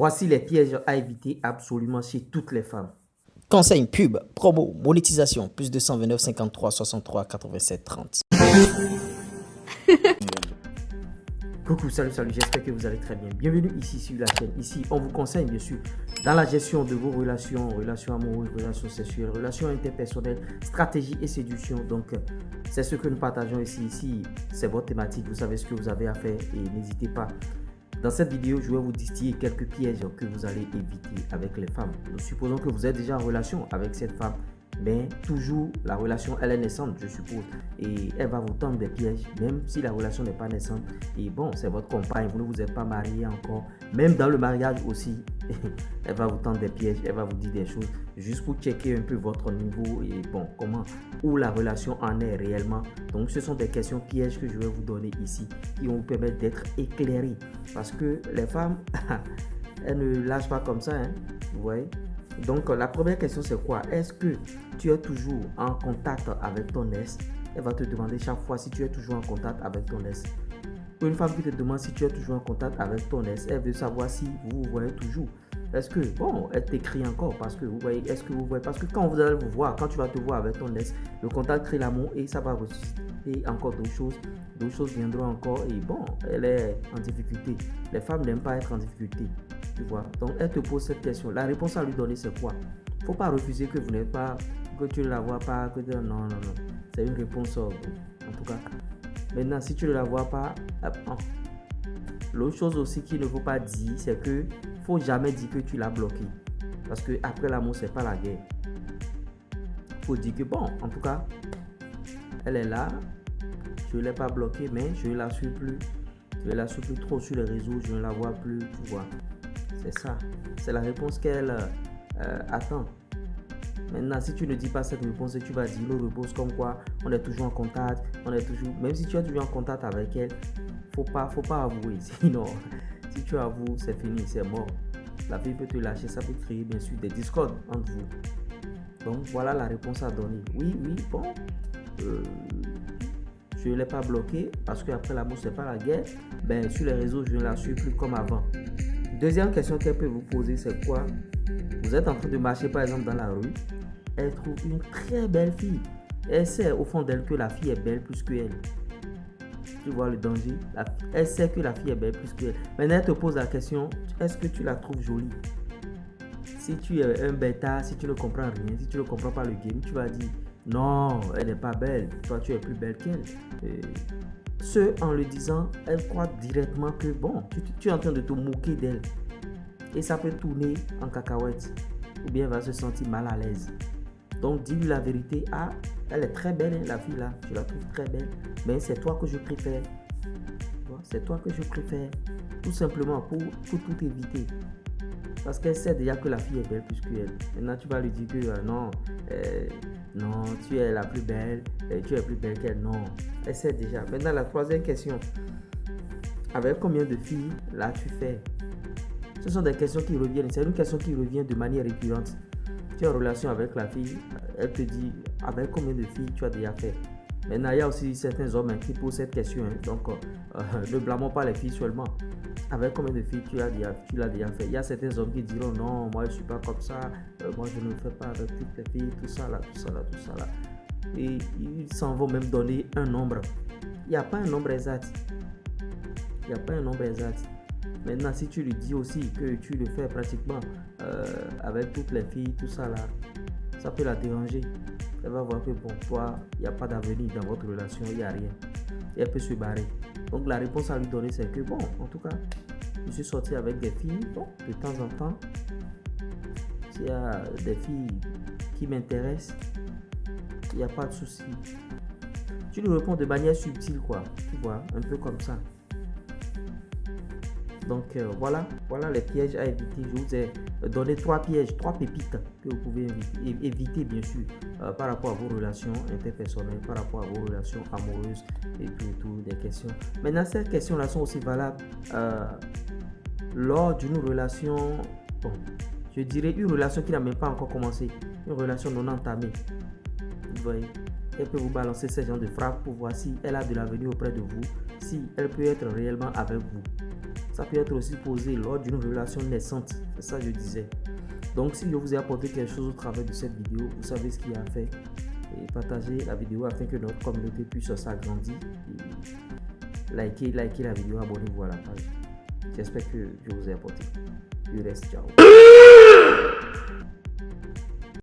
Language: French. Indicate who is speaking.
Speaker 1: Voici les pièges à éviter absolument chez toutes les femmes.
Speaker 2: Conseil, pub, promo, monétisation, plus 229 53 63 87 30.
Speaker 1: Coucou, salut, j'espère que vous allez très bien. Bienvenue ici sur la chaîne. Ici, on vous conseille bien sûr dans la gestion de vos relations amoureuses, relations sexuelles, relations interpersonnelles, stratégie et séduction. Donc, c'est ce que nous partageons ici. Ici, c'est votre thématique. Vous savez ce que vous avez à faire et n'hésitez pas. Dans cette vidéo, je vais vous distiller quelques pièges que vous allez éviter avec les femmes. Nous supposons que vous êtes déjà en relation avec cette femme, mais toujours la relation elle est naissante, je suppose, et elle va vous tendre des pièges, même si la relation n'est pas naissante. Et bon, c'est votre compagne, vous ne vous êtes pas marié encore, même dans le mariage aussi, elle va vous tendre des pièges, elle va vous dire des choses juste pour checker un peu votre niveau et bon, comment, où la relation en est réellement. Donc ce sont des questions pièges que je vais vous donner ici qui vont vous permettre d'être éclairés, parce que les femmes elles ne lâchent pas comme ça, hein, vous voyez. Donc la première question c'est quoi? Est-ce que tu es toujours en contact avec ton ex? Elle va te demander chaque fois si tu es toujours en contact avec ton ex. Une femme qui te demande si tu es toujours en contact avec ton ex, elle veut savoir si vous vous voyez toujours. Est-ce que, bon, elle t'écrit encore parce que vous voyez, est-ce que vous voyez, parce que quand vous allez vous voir, quand tu vas te voir avec ton ex, le contact crée l'amour et ça va ressusciter encore d'autres choses viendront encore et bon, elle est en difficulté. Les femmes n'aiment pas être en difficulté, tu vois. Donc elle te pose cette question. La réponse à lui donner c'est quoi? Faut pas refuser que vous n'êtes pas, que tu ne la vois pas, que tu... non. C'est une réponse en tout cas. Maintenant, si tu ne la vois pas, l'autre chose aussi qu'il ne faut pas dire, c'est que faut jamais dire que tu l'as bloqué. Parce que après l'amour, c'est pas la guerre. Faut dire que bon, en tout cas, elle est là. Je ne l'ai pas bloquée, mais je ne la suis plus. Je ne la suis plus trop sur les réseaux, je ne la vois plus, tu vois. C'est ça. C'est la réponse qu'elle attend. Maintenant, si tu ne dis pas cette réponse, tu vas dire le repose comme quoi on est toujours en contact, même si tu es toujours en contact avec elle, faut pas avouer. Sinon, si tu avoues, c'est fini, c'est mort. La fille peut te lâcher, ça peut créer bien sûr des discordes entre vous. Donc voilà la réponse à donner. Oui, bon, je ne l'ai pas bloqué parce qu'après l'amour, c'est pas la guerre. Ben, sur les réseaux, je ne la suis plus comme avant. Deuxième question qu'elle peut vous poser, c'est quoi? Vous êtes en train de marcher par exemple dans la rue, elle trouve une très belle fille. Elle sait au fond d'elle que la fille est belle plus qu'elle. Tu vois le danger? Elle sait que la fille est belle plus qu'elle. Maintenant, elle te pose la question, est-ce que tu la trouves jolie? Si tu es un bêta, si tu ne comprends rien, si tu ne comprends pas le game, tu vas dire, non, elle n'est pas belle. Toi, tu es plus belle qu'elle. En le disant, elle croit directement que, bon, tu es en train de te moquer d'elle. Et ça peut tourner en cacahuète. Ou bien elle va se sentir mal à l'aise. Donc dis-lui la vérité. Ah, elle est très belle, hein, la fille là. Je la trouve très belle. Mais c'est toi que je préfère. C'est toi que je préfère. Tout simplement pour tout éviter. Parce qu'elle sait déjà que la fille est belle plus qu'elle. Maintenant tu vas lui dire que non, tu es la plus belle. Tu es plus belle qu'elle. Non, elle sait déjà. Maintenant la troisième question. Avec combien de filles là tu fais? Ce sont des questions qui reviennent. C'est une question qui revient de manière récurrente. Tu es en relation avec la fille, elle te dit avec combien de filles tu as déjà fait. Maintenant, il y a aussi certains hommes qui posent cette question. Donc, ne blâmons pas les filles seulement. Avec combien de filles tu l'as déjà fait. Il y a certains hommes qui diront non, moi je ne suis pas comme ça. Moi je ne fais pas avec toutes les filles, tout ça là. Et ils s'en vont même donner un nombre. Il n'y a pas un nombre exact. Maintenant, si tu lui dis aussi que tu le fais pratiquement avec toutes les filles, tout ça là, ça peut la déranger. Elle va voir que bon, toi, il n'y a pas d'avenir dans votre relation, il n'y a rien. Et elle peut se barrer. Donc la réponse à lui donner, c'est que bon, en tout cas, je suis sorti avec des filles, bon, de temps en temps. S'il y a des filles qui m'intéressent, il n'y a pas de souci. Tu lui réponds de manière subtile, quoi. Tu vois, un peu comme ça. Donc voilà les pièges à éviter. Je vous ai donné 3 pièges, 3 pépites que vous pouvez éviter bien sûr par rapport à vos relations interpersonnelles, par rapport à vos relations amoureuses et tout des questions. Maintenant, ces questions-là sont aussi valables lors d'une relation, bon, je dirais une relation qui n'a même pas encore commencé, une relation non entamée. Vous voyez, elle peut vous balancer ce genre de frappe pour voir si elle a de l'avenir auprès de vous, si elle peut être réellement avec vous. Ça peut être aussi posé lors d'une relation naissante. C'est ça que je disais. Donc, si je vous ai apporté quelque chose au travers de cette vidéo, vous savez ce qu'il y a à faire. Et partagez la vidéo afin que notre communauté puisse s'agrandir. Likez la vidéo, abonnez-vous à la page. J'espère que je vous ai apporté. Je reste, ciao.